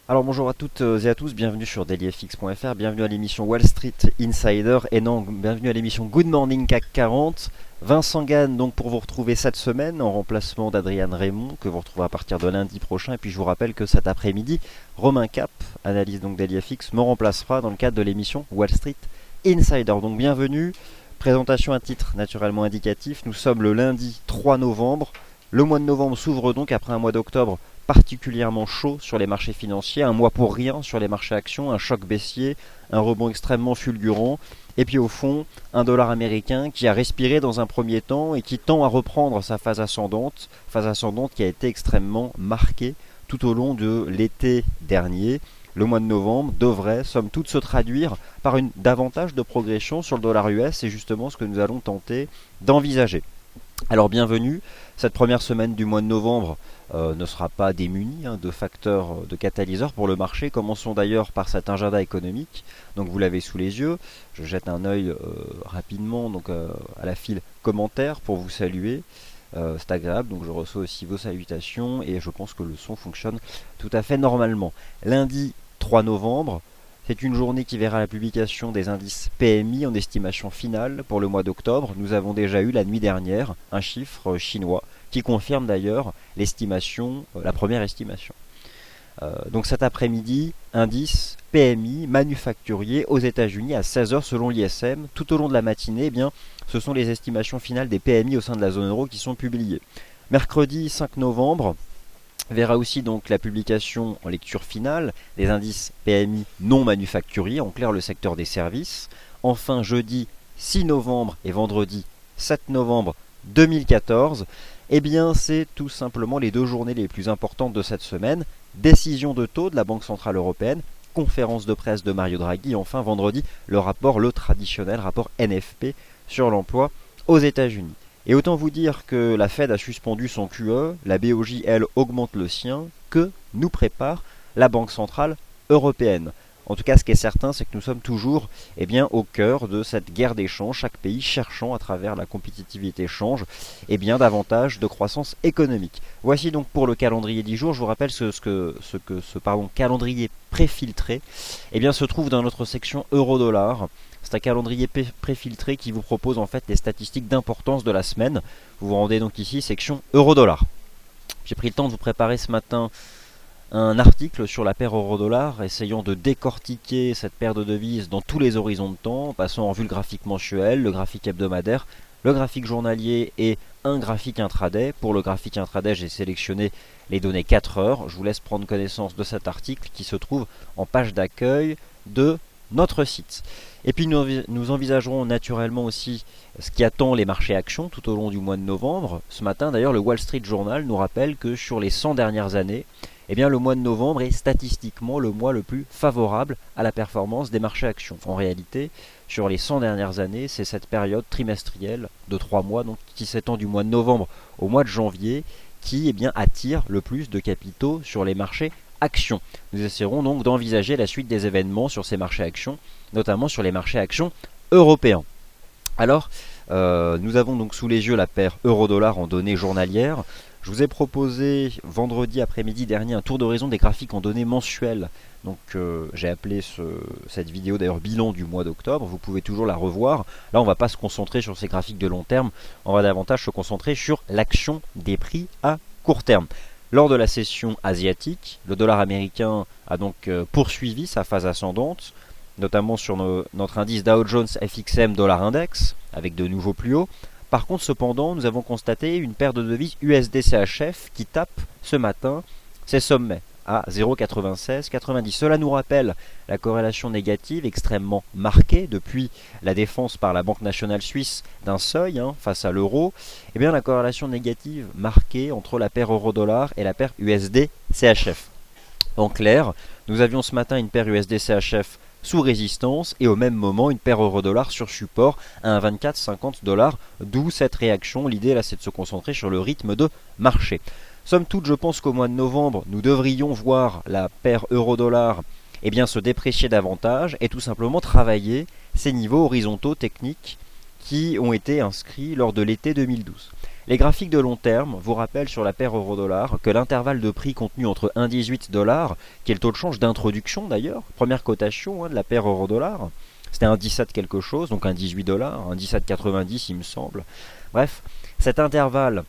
Alors bonjour à toutes et à tous, bienvenue sur dailyfx.fr, bienvenue à l'émission Wall Street Insider et non, bienvenue à l'émission Good Morning CAC 40. Vincent Gann donc pour vous retrouver cette semaine en remplacement d'Adrian Raymond que vous retrouvez à partir de lundi prochain. Et puis je vous rappelle que cet après-midi, Romain Cap, analyse donc dailyfx, me remplacera dans le cadre de l'émission Wall Street Insider. Donc bienvenue, présentation à titre naturellement indicatif, nous sommes le lundi 3 novembre. Le mois de novembre s'ouvre donc après un mois d'octobre particulièrement chaud sur les marchés financiers, un mois pour rien sur les marchés actions, un choc baissier, un rebond extrêmement fulgurant, et puis au fond, un dollar américain qui a respiré dans un premier temps et qui tend à reprendre sa phase ascendante qui a été extrêmement marquée tout au long de l'été dernier. Le mois de novembre devrait, somme toute, se traduire par davantage de progression sur le dollar US, c'est justement ce que nous allons tenter d'envisager. Alors bienvenue, cette première semaine du mois de novembre ne sera pas démunie de facteurs de catalyseurs pour le marché. Commençons d'ailleurs par cet agenda économique, donc vous l'avez sous les yeux. Je jette un œil rapidement à la file commentaires pour vous saluer. C'est agréable, donc je reçois aussi vos salutations et je pense que le son fonctionne tout à fait normalement. Lundi 3 novembre, c'est une journée qui verra la publication des indices PMI en estimation finale pour le mois d'octobre. Nous avons déjà eu la nuit dernière un chiffre chinois qui confirme d'ailleurs l'estimation, la première estimation. Donc cet après-midi, indice PMI manufacturier aux États-Unis à 16 h selon l'ISM. Tout au long de la matinée, ce sont les estimations finales des PMI au sein de la zone euro qui sont publiées. Mercredi 5 novembre, verra aussi donc la publication en lecture finale des indices PMI non manufacturiers, en clair le secteur des services. Enfin jeudi 6 novembre et vendredi 7 novembre 2014, c'est tout simplement les deux journées les plus importantes de cette semaine. Décision de taux de la Banque Centrale Européenne, conférence de presse de Mario Draghi et enfin vendredi le traditionnel rapport NFP sur l'emploi aux États-Unis. Et autant vous dire que la Fed a suspendu son QE, la BOJ, elle, augmente le sien, que nous prépare la Banque Centrale Européenne. En tout cas, ce qui est certain, c'est que nous sommes toujours au cœur de cette guerre d'échange, chaque pays cherchant à travers la compétitivité échange davantage de croissance économique. Voici donc pour le calendrier 10 jours. Je vous rappelle ce calendrier préfiltré se trouve dans notre section euro-dollar. C'est un calendrier préfiltré qui vous propose en fait les statistiques d'importance de la semaine. Vous vous rendez donc ici, section euro-dollar. J'ai pris le temps de vous préparer ce matin un article sur la paire euro-dollar, essayant de décortiquer cette paire de devises dans tous les horizons de temps, passant en vue le graphique mensuel, le graphique hebdomadaire, le graphique journalier et un graphique intraday. Pour le graphique intraday, j'ai sélectionné les données 4 heures. Je vous laisse prendre connaissance de cet article qui se trouve en page d'accueil de notre site. Et puis nous envisagerons naturellement aussi ce qui attend les marchés actions tout au long du mois de novembre. Ce matin d'ailleurs, le Wall Street Journal nous rappelle que sur les 100 dernières années, le mois de novembre est statistiquement le mois le plus favorable à la performance des marchés actions. En réalité, sur les 100 dernières années, c'est cette période trimestrielle de 3 mois, donc qui s'étend du mois de novembre au mois de janvier, qui attire le plus de capitaux sur les marchés actions. Nous essaierons donc d'envisager la suite des événements sur ces marchés actions, notamment sur les marchés actions européens. Alors, nous avons donc sous les yeux la paire euro-dollar en données journalières. Je vous ai proposé vendredi après-midi dernier un tour d'horizon des graphiques en données mensuelles. Donc j'ai appelé cette vidéo d'ailleurs bilan du mois d'octobre. Vous pouvez toujours la revoir. Là, on ne va pas se concentrer sur ces graphiques de long terme. On va davantage se concentrer sur l'action des prix à court terme. Lors de la session asiatique, le dollar américain a donc poursuivi sa phase ascendante, notamment sur notre indice Dow Jones FXM Dollar Index, avec de nouveaux plus hauts. Par contre, cependant, nous avons constaté une paire de devises USD-CHF qui tape ce matin ses sommets à 0,9690. Cela nous rappelle la corrélation négative extrêmement marquée depuis la défense par la Banque nationale suisse d'un seuil face à l'euro. La corrélation négative marquée entre la paire euro-dollar et la paire USD-CHF. En clair, nous avions ce matin une paire USD-CHF sous résistance et au même moment une paire euro-dollar sur support à 1,2450 $, d'où cette réaction. L'idée là, c'est de se concentrer sur le rythme de marché. Somme toute, je pense qu'au mois de novembre, nous devrions voir la paire euro-dollar se déprécier davantage et tout simplement travailler ces niveaux horizontaux techniques qui ont été inscrits lors de l'été 2012. Les graphiques de long terme vous rappellent sur la paire euro-dollar que l'intervalle de prix contenu entre 1,18 $, qui est le taux de change d'introduction d'ailleurs, première cotation de la paire euro-dollar, c'était un 17 quelque chose, donc un 18 $, un 17,90 il me semble. Bref, cet intervalle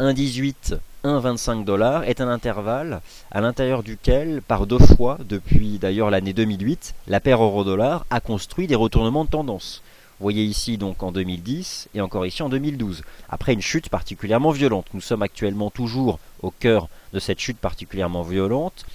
1,18, 1,25 $ est un intervalle à l'intérieur duquel, par deux fois, depuis d'ailleurs l'année 2008, la paire euro-dollar a construit des retournements de tendance. Vous voyez ici donc en 2010 et encore ici en 2012, après une chute particulièrement violente. Nous sommes actuellement toujours au cœur de cette chute particulièrement violente.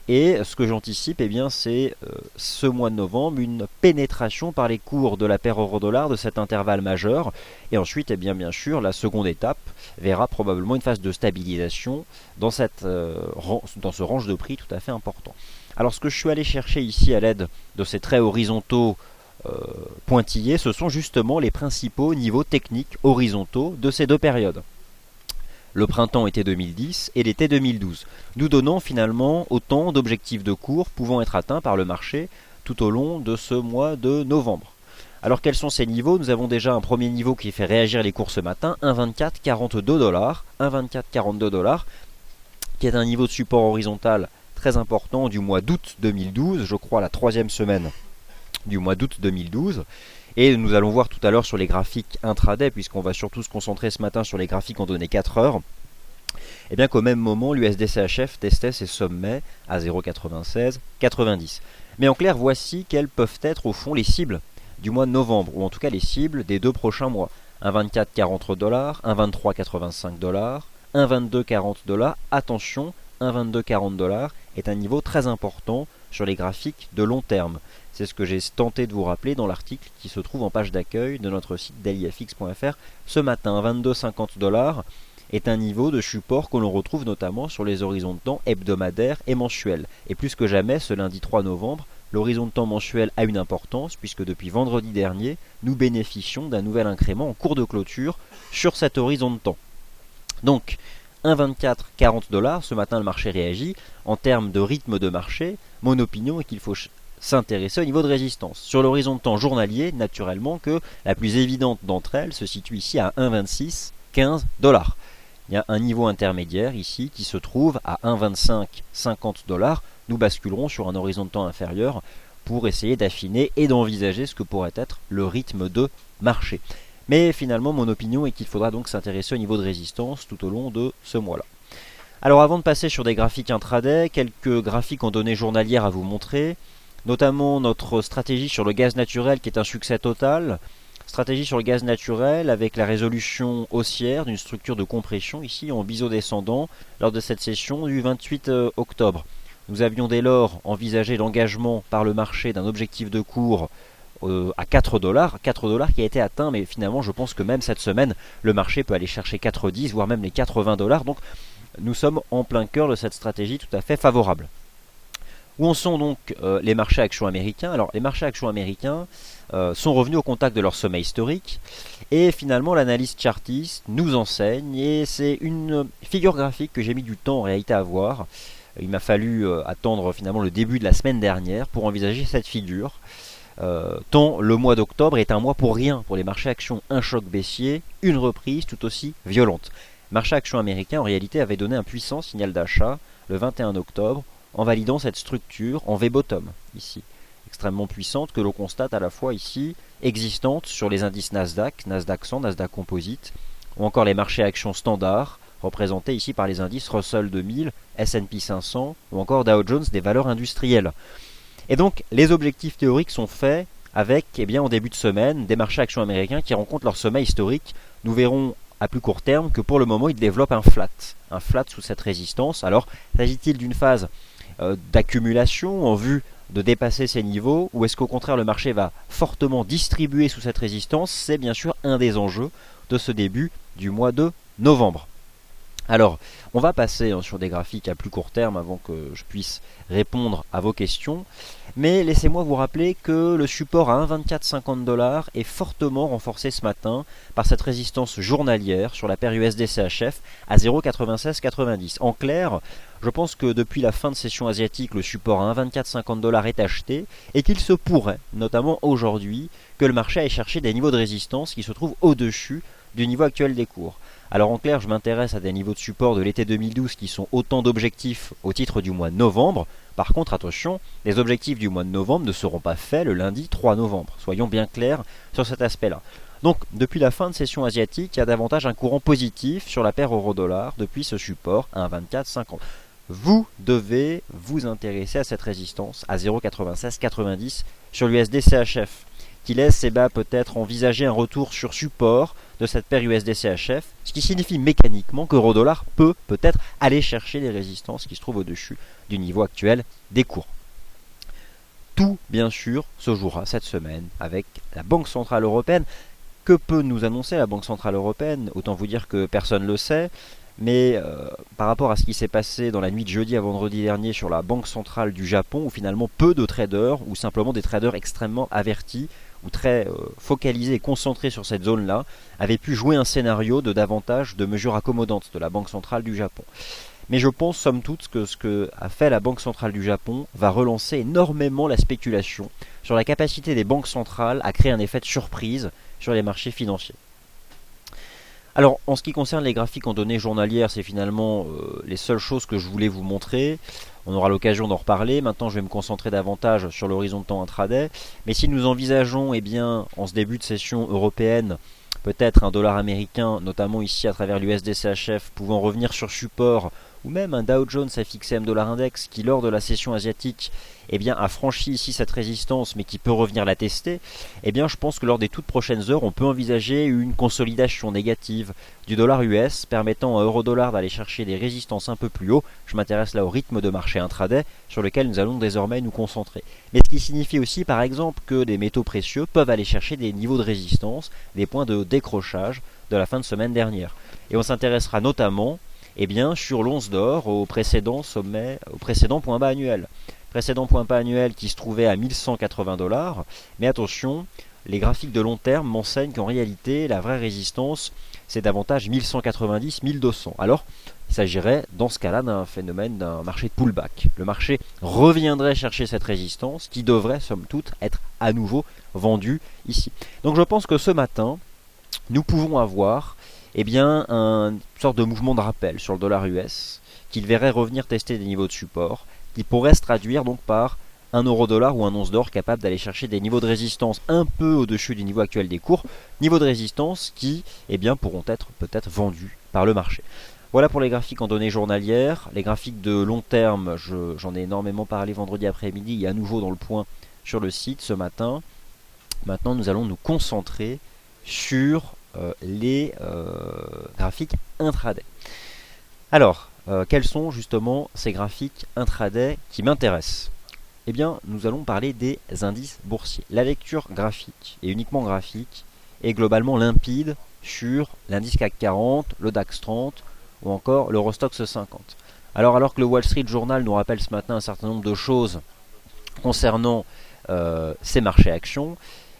Et ce que j'anticipe, c'est ce mois de novembre, une pénétration par les cours de la paire euro-dollar de cet intervalle majeur. Et ensuite, bien sûr, la seconde étape verra probablement une phase de stabilisation dans ce range de prix tout à fait important. Alors ce que je suis allé chercher ici à l'aide de ces traits horizontaux pointillés, ce sont justement les principaux niveaux techniques horizontaux de ces deux périodes. Le printemps été 2010 et l'été 2012, nous donnant finalement autant d'objectifs de cours pouvant être atteints par le marché tout au long de ce mois de novembre. Alors quels sont ces niveaux? Nous avons déjà un premier niveau qui fait réagir les cours ce matin, 1,2442 $, 1,2442 $, qui est un niveau de support horizontal très important du mois d'août 2012, je crois la troisième semaine du mois d'août 2012. Et nous allons voir tout à l'heure sur les graphiques intraday, puisqu'on va surtout se concentrer ce matin sur les graphiques en données 4 heures, qu'au même moment, l'USD-CHF testait ses sommets à 0,9690. Mais en clair, voici quelles peuvent être au fond les cibles du mois de novembre, ou en tout cas les cibles des 2 prochains mois. 1,2440 $, 1,2385 $, 1,2240 $. Attention, 1,2240 $ est un niveau très important sur les graphiques de long terme. C'est ce que j'ai tenté de vous rappeler dans l'article qui se trouve en page d'accueil de notre site dailyfx.fr ce matin. 22,50 $ est un niveau de support que l'on retrouve notamment sur les horizons de temps hebdomadaires et mensuels. Et plus que jamais, ce lundi 3 novembre, l'horizon de temps mensuel a une importance puisque depuis vendredi dernier, nous bénéficions d'un nouvel incrément en cours de clôture sur cet horizon de temps. Donc, 1,2440 $, ce matin le marché réagit. En termes de rythme de marché, mon opinion est qu'il faut s'intéresser au niveau de résistance. Sur l'horizon de temps journalier, naturellement que la plus évidente d'entre elles se situe ici à 1,2615 $. Il y a un niveau intermédiaire ici qui se trouve à 1,2550 $. Nous basculerons sur un horizon de temps inférieur pour essayer d'affiner et d'envisager ce que pourrait être le rythme de marché. Mais finalement, mon opinion est qu'il faudra donc s'intéresser au niveau de résistance tout au long de ce mois-là. Alors avant de passer sur des graphiques intraday, quelques graphiques en données journalières à vous montrer, notamment notre stratégie sur le gaz naturel qui est un succès total. Stratégie sur le gaz naturel avec la résolution haussière d'une structure de compression ici en biseau descendant lors de cette session du 28 octobre. Nous avions dès lors envisagé l'engagement par le marché d'un objectif de cours à 4 $, 4 $ qui a été atteint, mais finalement je pense que même cette semaine le marché peut aller chercher 4,10 voire même les 80 $, donc nous sommes en plein cœur de cette stratégie tout à fait favorable. Où en sont donc les marchés actions américains? Alors les marchés actions américains sont revenus au contact de leur sommet historique et finalement l'analyse chartiste nous enseigne, et c'est une figure graphique que j'ai mis du temps en réalité à voir. Il m'a fallu attendre finalement le début de la semaine dernière pour envisager cette figure. Tant le mois d'octobre est un mois pour rien pour les marchés actions, un choc baissier, une reprise tout aussi violente. Le marché actions américain en réalité avait donné un puissant signal d'achat le 21 octobre en validant cette structure en V-bottom ici, extrêmement puissante que l'on constate à la fois ici existante sur les indices Nasdaq, Nasdaq 100, Nasdaq Composite, ou encore les marchés actions standards représentés ici par les indices Russell 2000, S&P 500 ou encore Dow Jones des valeurs industrielles. Et donc les objectifs théoriques sont faits avec en début de semaine des marchés actions américains qui rencontrent leur sommet historique. Nous verrons à plus court terme que pour le moment ils développent un flat sous cette résistance. Alors s'agit-il d'une phase d'accumulation en vue de dépasser ces niveaux, ou est-ce qu'au contraire le marché va fortement distribuer sous cette résistance? C'est bien sûr un des enjeux de ce début du mois de novembre. Alors, on va passer sur des graphiques à plus court terme avant que je puisse répondre à vos questions. Mais laissez-moi vous rappeler que le support à 1,2450 $ est fortement renforcé ce matin par cette résistance journalière sur la paire USD-CHF à 0,9690. En clair, je pense que depuis la fin de session asiatique, le support à 1,2450 $ est acheté et qu'il se pourrait, notamment aujourd'hui, que le marché aille chercher des niveaux de résistance qui se trouvent au-dessus du niveau actuel des cours. Alors en clair, je m'intéresse à des niveaux de support de l'été 2012 qui sont autant d'objectifs au titre du mois de novembre. Par contre, attention, les objectifs du mois de novembre ne seront pas faits le lundi 3 novembre. Soyons bien clairs sur cet aspect-là. Donc, depuis la fin de session asiatique, il y a davantage un courant positif sur la paire euro-dollar depuis ce support à 1,2450. Vous devez vous intéresser à cette résistance à 0,9690 sur l'USD CHF, qui laisse peut-être envisager un retour sur support de cette paire USD CHF, ce qui signifie mécaniquement que l'euro-dollar peut peut-être aller chercher les résistances qui se trouvent au-dessus du niveau actuel des cours. Tout, bien sûr, se jouera cette semaine avec la Banque Centrale Européenne. Que peut nous annoncer la Banque Centrale Européenne? Autant vous dire que personne ne le sait. Mais par rapport à ce qui s'est passé dans la nuit de jeudi à vendredi dernier sur la Banque Centrale du Japon, où finalement peu de traders, ou simplement des traders extrêmement avertis, ou très focalisés et concentrés sur cette zone-là, avaient pu jouer un scénario de davantage de mesures accommodantes de la Banque Centrale du Japon. Mais je pense somme toute que ce que a fait la Banque Centrale du Japon va relancer énormément la spéculation sur la capacité des banques centrales à créer un effet de surprise sur les marchés financiers. Alors, en ce qui concerne les graphiques en données journalières, c'est finalement les seules choses que je voulais vous montrer. On aura l'occasion d'en reparler. Maintenant, je vais me concentrer davantage sur l'horizon de temps intraday. Mais si nous envisageons, en ce début de session européenne, peut-être un dollar américain, notamment ici à travers l'USD CHF, pouvant revenir sur support, ou même un Dow Jones FXM Dollar Index qui, lors de la session asiatique, a franchi ici cette résistance, mais qui peut revenir la tester, je pense que lors des toutes prochaines heures, on peut envisager une consolidation négative du dollar US, permettant à euro-dollar d'aller chercher des résistances un peu plus haut. Je m'intéresse là au rythme de marché intraday, sur lequel nous allons désormais nous concentrer. Mais ce qui signifie aussi, par exemple, que des métaux précieux peuvent aller chercher des niveaux de résistance, des points de décrochage de la fin de semaine dernière. Et on s'intéressera notamment sur l'once d'or au précédent sommet, au précédent point bas annuel. Précédent point bas annuel qui se trouvait à 1180 $. Mais attention, les graphiques de long terme m'enseignent qu'en réalité, la vraie résistance, c'est davantage 1190, 1200. Alors, il s'agirait dans ce cas-là d'un phénomène d'un marché de pullback. Le marché reviendrait chercher cette résistance qui devrait, somme toute, être à nouveau vendue ici. Donc je pense que ce matin, nous pouvons avoir une sorte de mouvement de rappel sur le dollar US, qu'il verrait revenir tester des niveaux de support, qui pourrait se traduire donc par un euro-dollar ou un once d'or capable d'aller chercher des niveaux de résistance un peu au-dessus du niveau actuel des cours, niveaux de résistance qui pourront être peut-être vendus par le marché. Voilà pour les graphiques en données journalières. Les graphiques de long terme, j'en ai énormément parlé vendredi après-midi et à nouveau dans le point sur le site ce matin. Maintenant, nous allons nous concentrer sur les graphiques intraday. Alors, quels sont justement ces graphiques intraday qui m'intéressent? Nous allons parler des indices boursiers. La lecture graphique, et uniquement graphique, est globalement limpide sur l'indice CAC 40, le DAX 30 ou encore l'Eurostoxx 50. Alors que le Wall Street Journal nous rappelle ce matin un certain nombre de choses concernant ces marchés actions,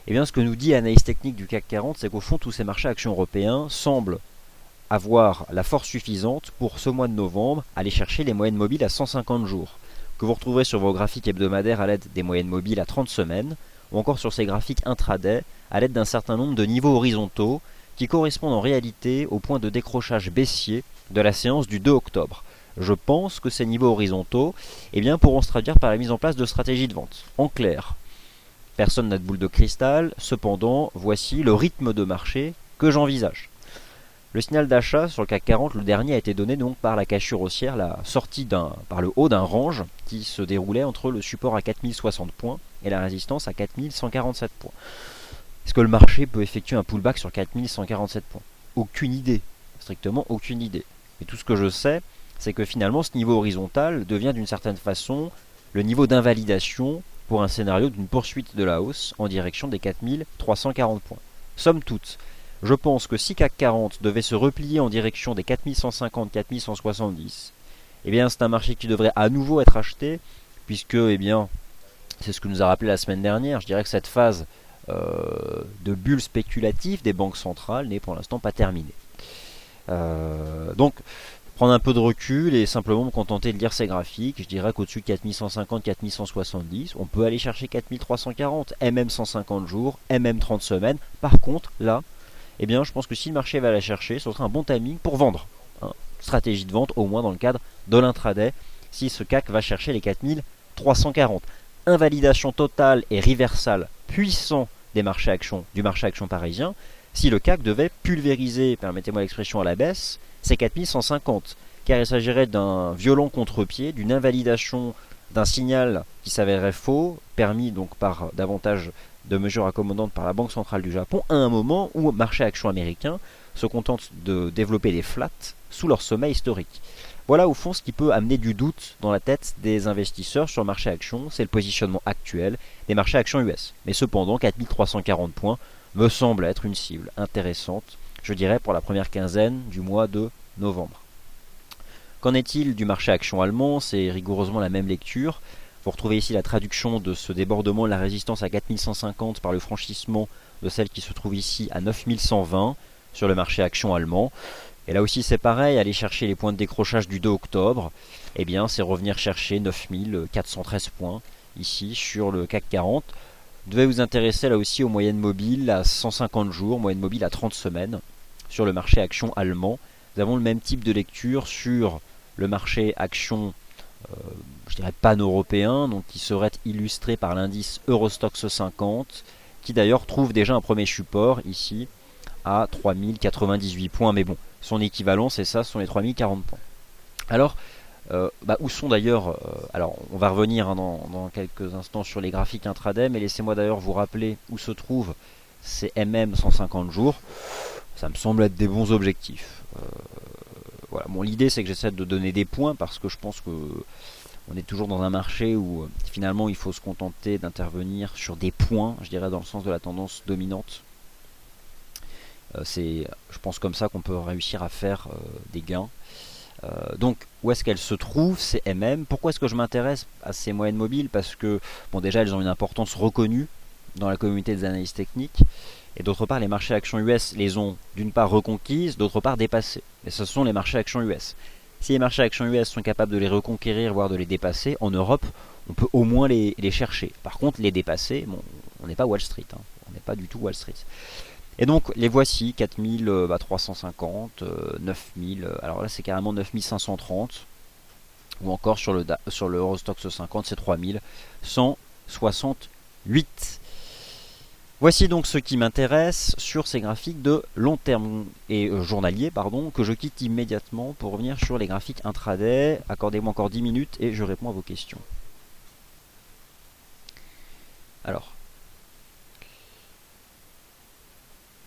ce que nous dit l'analyse technique du CAC 40, c'est qu'au fond, tous ces marchés actions européens semblent avoir la force suffisante pour ce mois de novembre aller chercher les moyennes mobiles à 150 jours, que vous retrouverez sur vos graphiques hebdomadaires à l'aide des moyennes mobiles à 30 semaines, ou encore sur ces graphiques intraday à l'aide d'un certain nombre de niveaux horizontaux qui correspondent en réalité au point de décrochage baissier de la séance du 2 octobre. Je pense que ces niveaux horizontaux pourront se traduire par la mise en place de stratégies de vente. En clair, personne n'a de boule de cristal, cependant, voici le rythme de marché que j'envisage. Le signal d'achat sur le CAC 40, le dernier, a été donné donc par la cassure haussière, la sortie par le haut d'un range qui se déroulait entre le support à 4060 points et la résistance à 4147 points. Est-ce que le marché peut effectuer un pullback sur 4147 points? Aucune idée, strictement aucune idée. Et tout ce que je sais, c'est que finalement ce niveau horizontal devient d'une certaine façon le niveau d'invalidation pour un scénario d'une poursuite de la hausse en direction des 4340 points. Somme toute, je pense que si CAC 40 devait se replier en direction des 4150-4170, c'est un marché qui devrait à nouveau être acheté, puisque c'est ce que nous a rappelé la semaine dernière. Je dirais que cette phase de bulle spéculative des banques centrales n'est pour l'instant pas terminée. Donc, prendre un peu de recul et simplement me contenter de lire ces graphiques, je dirais qu'au-dessus de 4150-4170, on peut aller chercher 4340, MM 150 jours, MM 30 semaines. Par contre, là, eh bien je pense que si le marché va la chercher, ce sera un bon timing pour vendre. Hein. Stratégie de vente, au moins dans le cadre de l'intraday, si ce CAC va chercher les 4340. Invalidation totale et reversal puissant du marché action parisien, si le CAC devait pulvériser, permettez-moi l'expression, à la baisse, c'est 4150, car il s'agirait d'un violent contre-pied, d'une invalidation d'un signal qui s'avérerait faux, permis donc par davantage de mesures accommodantes par la Banque centrale du Japon, à un moment où le marché action américain se contente de développer des flats sous leur sommet historique. Voilà au fond ce qui peut amener du doute dans la tête des investisseurs sur le marché action, c'est le positionnement actuel des marchés actions US. Mais cependant, 4340 points me semble être une cible intéressante, je dirais pour la première quinzaine du mois de novembre. Qu'en est-il du marché action allemand? C'est rigoureusement la même lecture. Vous retrouvez ici la traduction de ce débordement de la résistance à 4150 par le franchissement de celle qui se trouve ici à 9120 sur le marché action allemand. Et là aussi c'est pareil, aller chercher les points de décrochage du 2 octobre, eh bien c'est revenir chercher 9413 points ici sur le CAC 40. Vous devez vous intéresser là aussi aux moyennes mobiles à 150 jours, moyenne mobile à 30 semaines sur le marché action allemand. Nous avons le même type de lecture sur le marché action, je dirais pan-européen, donc qui serait illustré par l'indice Eurostoxx 50, qui d'ailleurs trouve déjà un premier support ici à 3098 points, mais bon, son équivalent c'est ça, ce sont les 3040 points. Alors, où sont d'ailleurs, alors on va revenir hein, dans quelques instants sur les graphiques intraday, mais laissez-moi d'ailleurs vous rappeler où se trouvent ces MM 150 jours, ça me semble être des bons objectifs. Voilà. Bon, l'idée c'est que j'essaie de donner des points parce que je pense que on est toujours dans un marché où finalement il faut se contenter d'intervenir sur des points, je dirais dans le sens de la tendance dominante. C'est, je pense, comme ça qu'on peut réussir à faire des gains. Donc, où est-ce qu'elles se trouvent, ces MM? Pourquoi est-ce que je m'intéresse à ces moyennes mobiles? Parce que, bon, déjà, elles ont une importance reconnue dans la communauté des analystes techniques. Et d'autre part, les marchés actions US les ont d'une part reconquises, d'autre part dépassées. Et ce sont les marchés actions US. Si les marchés actions US sont capables de les reconquérir, voire de les dépasser, en Europe, on peut au moins les chercher. Par contre, les dépasser, bon, on n'est pas Wall Street. Hein. On n'est pas du tout Wall Street. Et donc les voici, 4350, 9000, alors là c'est carrément 9530, ou encore sur le Eurostoxx 50 c'est 3168. Voici donc ce qui m'intéresse sur ces graphiques de long terme et journalier, pardon, que je quitte immédiatement pour revenir sur les graphiques intraday. Accordez-moi encore 10 minutes et je réponds à vos questions. Alors,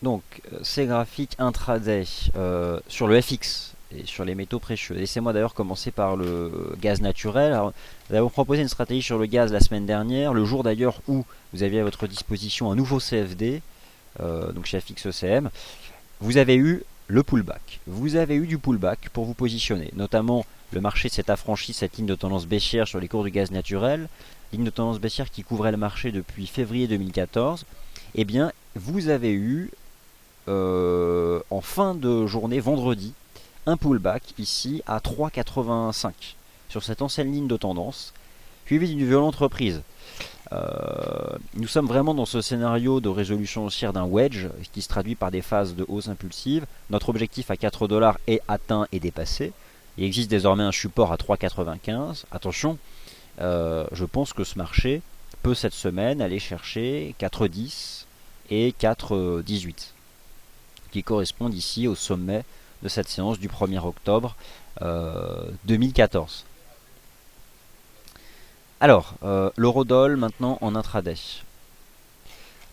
donc ces graphiques intraday sur le FX et sur les métaux précieux. Laissez-moi d'ailleurs commencer par le gaz naturel. Alors, nous avons proposé une stratégie sur le gaz la semaine dernière, le jour d'ailleurs où vous aviez à votre disposition un nouveau CFD, donc chez FXECM. Vous avez eu le pullback. Vous avez eu du pullback pour vous positionner. Notamment, le marché s'est affranchi cette ligne de tendance baissière sur les cours du gaz naturel, ligne de tendance baissière qui couvrait le marché depuis février 2014. Eh bien, vous avez eu en fin de journée, vendredi, un pullback ici à 3,85 sur cette ancienne ligne de tendance, suivi d'une violente reprise. Nous sommes vraiment dans ce scénario de résolution haussière d'un wedge qui se traduit par des phases de hausse impulsive. Notre objectif à 4 $ est atteint et dépassé. Il existe désormais un support à 3,95. Attention, je pense que ce marché peut cette semaine aller chercher 4,10 et 4,18 qui correspondent ici au sommet de cette séance du 1er octobre 2014. Alors, l'eurodoll maintenant en intraday.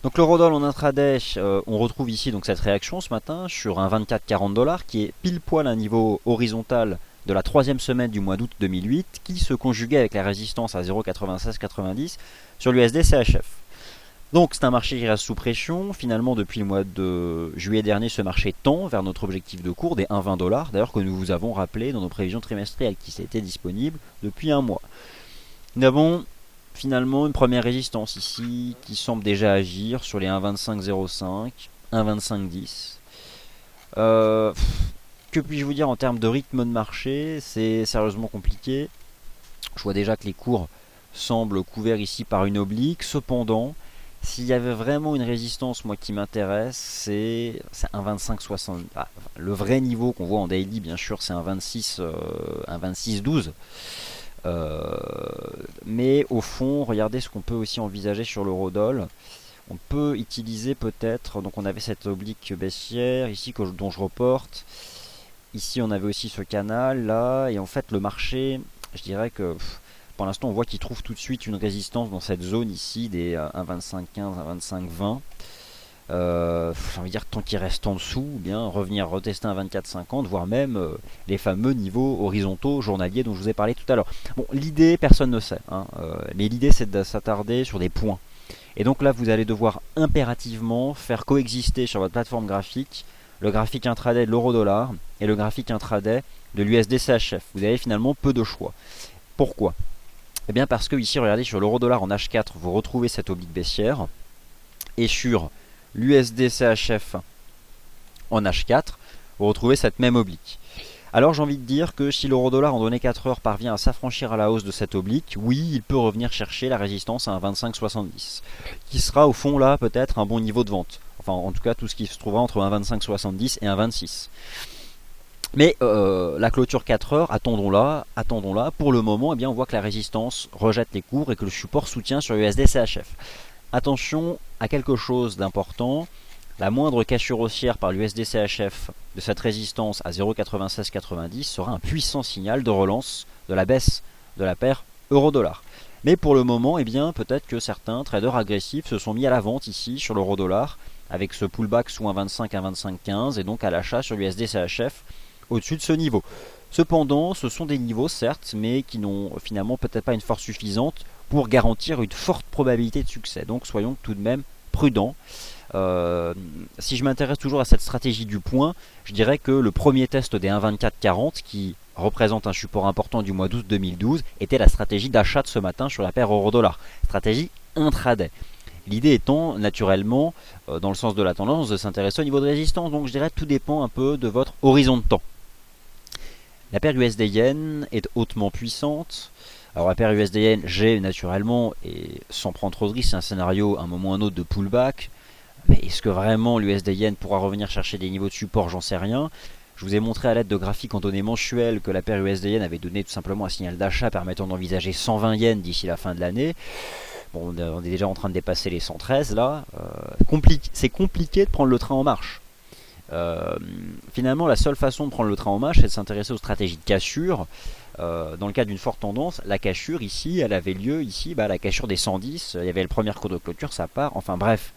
Donc l'eurodoll en intraday, on retrouve ici donc cette réaction ce matin sur un 24,40 $ qui est pile poil un niveau horizontal de la troisième semaine du mois d'août 2008 qui se conjuguait avec la résistance à 0,9690 sur l'USD CHF. Donc c'est un marché qui reste sous pression. Finalement, depuis le mois de juillet dernier, ce marché tend vers notre objectif de cours des 1,20 $, d'ailleurs que nous vous avons rappelé dans nos prévisions trimestrielles qui étaient disponibles depuis un mois. Nous avons finalement une première résistance ici qui semble déjà agir sur les 1,2505, 1,2510. Que puis-je vous dire en termes de rythme de marché? C'est sérieusement compliqué. Je vois déjà que les cours semblent couverts ici par une oblique. Cependant, S'il y avait vraiment une résistance, moi, qui m'intéresse, c'est un 25,60. Ah, le vrai niveau qu'on voit en daily, bien sûr, c'est un 26, un 26,12. Euh, mais au fond, regardez ce qu'on peut aussi envisager sur l'eurodoll. On peut utiliser peut-être, donc on avait cette oblique baissière ici dont je reporte. Ici, on avait aussi ce canal là, et en fait, le marché, je dirais que pour l'instant, on voit qu'il trouve tout de suite une résistance dans cette zone ici des 1,25,15, 1,25,20. J'ai envie de dire tant qu'il reste en dessous, ou bien revenir retester un 24,50, voire même les fameux niveaux horizontaux journaliers dont je vous ai parlé tout à l'heure. Bon, l'idée, personne ne sait, hein, mais l'idée c'est de s'attarder sur des points. Et donc là, vous allez devoir impérativement faire coexister sur votre plateforme graphique le graphique intraday de l'euro-dollar et le graphique intraday de l'USD-CHF. Vous avez finalement peu de choix. Pourquoi? Eh bien parce que ici, regardez, sur l'euro-dollar en H4, vous retrouvez cette oblique baissière. Et sur l'USD-CHF en H4, vous retrouvez cette même oblique. Alors j'ai envie de dire que si l'euro-dollar en données 4 heures parvient à s'affranchir à la hausse de cette oblique, oui, il peut revenir chercher la résistance à un 25,70, qui sera au fond là peut-être un bon niveau de vente. Enfin en tout cas tout ce qui se trouvera entre un 25,70 et un 26. Mais la clôture 4 heures, attendons-la. Pour le moment, eh bien, on voit que la résistance rejette les cours et que le support soutient sur USD-CHF. Attention à quelque chose d'important. La moindre cassure haussière par l'USD-CHF de cette résistance à 0,9690 sera un puissant signal de relance de la baisse de la paire euro-dollar. Mais pour le moment, eh bien, peut-être que certains traders agressifs se sont mis à la vente ici sur l'euro-dollar avec ce pullback sous 1,25 à 1,2515 et donc à l'achat sur l'USD-CHF au-dessus de ce niveau. Cependant, ce sont des niveaux certes, mais qui n'ont finalement peut-être pas une force suffisante pour garantir une forte probabilité de succès. Donc soyons tout de même prudents. Si je m'intéresse toujours à cette stratégie du point, je dirais que le premier test des 1,2440 qui représente un support important du mois d'août 2012 était la stratégie d'achat de ce matin sur la paire euro-dollar. Stratégie intraday. L'idée étant naturellement, dans le sens de la tendance, de s'intéresser au niveau de résistance. Donc je dirais que tout dépend un peu de votre horizon de temps. La paire USD-Yen est hautement puissante. Alors la paire USD-Yen, j'ai naturellement, et sans prendre trop de risques, un scénario à un moment ou un autre de pullback. Mais est-ce que vraiment l'USD-Yen pourra revenir chercher des niveaux de support? J'en sais rien. Je vous ai montré à l'aide de graphiques en données mensuelles que la paire USD-Yen avait donné tout simplement un signal d'achat permettant d'envisager 120 yens d'ici la fin de l'année. Bon, on est déjà en train de dépasser les 113 là. C'est compliqué de prendre le train en marche. Finalement, la seule façon de prendre le train en marche, c'est de s'intéresser aux stratégies de cassure. Dans le cas d'une forte tendance, la cassure ici, elle avait lieu ici, la cassure des 110, il y avait le premier cours de clôture, ça part, enfin bref.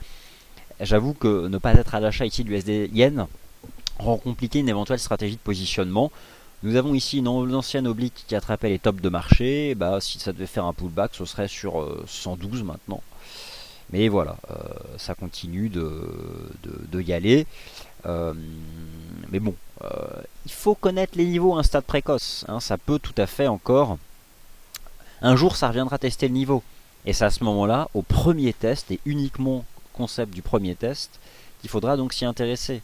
J'avoue que ne pas être à l'achat ici du USD Yen rend compliqué une éventuelle stratégie de positionnement. Nous avons ici une ancienne oblique qui attrapait les tops de marché. Si ça devait faire un pullback, ce serait sur 112 maintenant. Mais voilà, ça continue de y aller. Mais bon, il faut connaître les niveaux à un stade précoce. Hein, ça peut tout à fait encore... Un jour, ça reviendra tester le niveau. Et c'est à ce moment-là, au premier test, et uniquement concept du premier test, qu'il faudra donc s'y intéresser.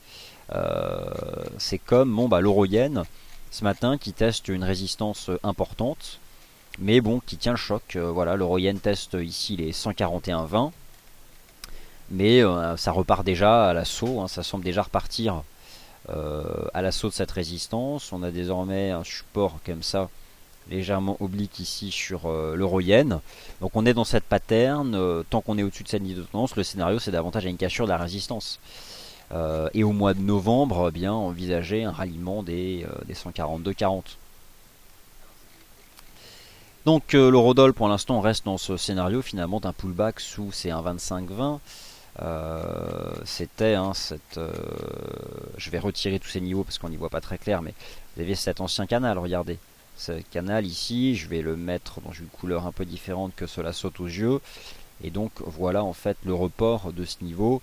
C'est comme l'euro-yen ce matin qui teste une résistance importante, mais bon, qui tient le choc. Voilà, l'euro-yen teste ici les 141,20, mais ça repart déjà à l'assaut, hein, ça semble déjà repartir à l'assaut de cette résistance. On a désormais un support comme ça, légèrement oblique ici sur l'euro-yen. Donc on est dans cette pattern, tant qu'on est au-dessus de cette ligne de tendance, le scénario c'est davantage à une cassure de la résistance. Et au mois de novembre, bien envisager un ralliement des 142,40. Donc l'eurodoll pour l'instant reste dans ce scénario finalement d'un pullback sous ces 1,2520. C'était je vais retirer tous ces niveaux parce qu'on n'y voit pas très clair, mais vous avez cet ancien canal, regardez. Ce canal ici, je vais le mettre dans une couleur un peu différente que cela saute aux yeux. Et donc voilà en fait le report de ce niveau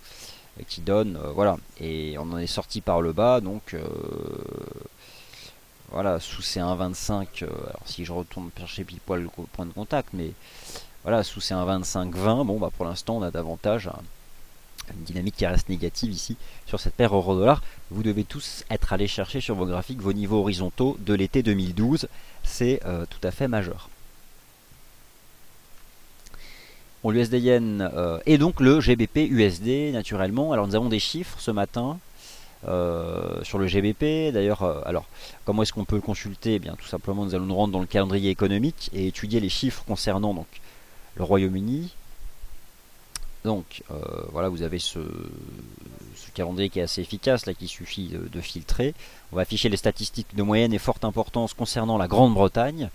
qui donne, voilà, et on en est sorti par le bas, donc voilà, sous ces 1,25, alors si je retourne chercher pile poil le point de contact, mais voilà, sous ces 1,25,20, bon pour l'instant on a davantage une dynamique qui reste négative ici sur cette paire euro-dollar. Vous devez tous être allés chercher sur vos graphiques vos niveaux horizontaux de l'été 2012, c'est tout à fait majeur. Bon, l'USD Yen et donc le GBP USD naturellement. Alors nous avons des chiffres ce matin sur le GBP. D'ailleurs, alors comment est-ce qu'on peut le consulter? Eh bien, tout simplement, nous allons nous rendre dans le calendrier économique et étudier les chiffres concernant donc le Royaume-Uni. Donc voilà, vous avez ce calendrier qui est assez efficace, là, qu'il suffit de filtrer. On va afficher les statistiques de moyenne et forte importance concernant la Grande-Bretagne.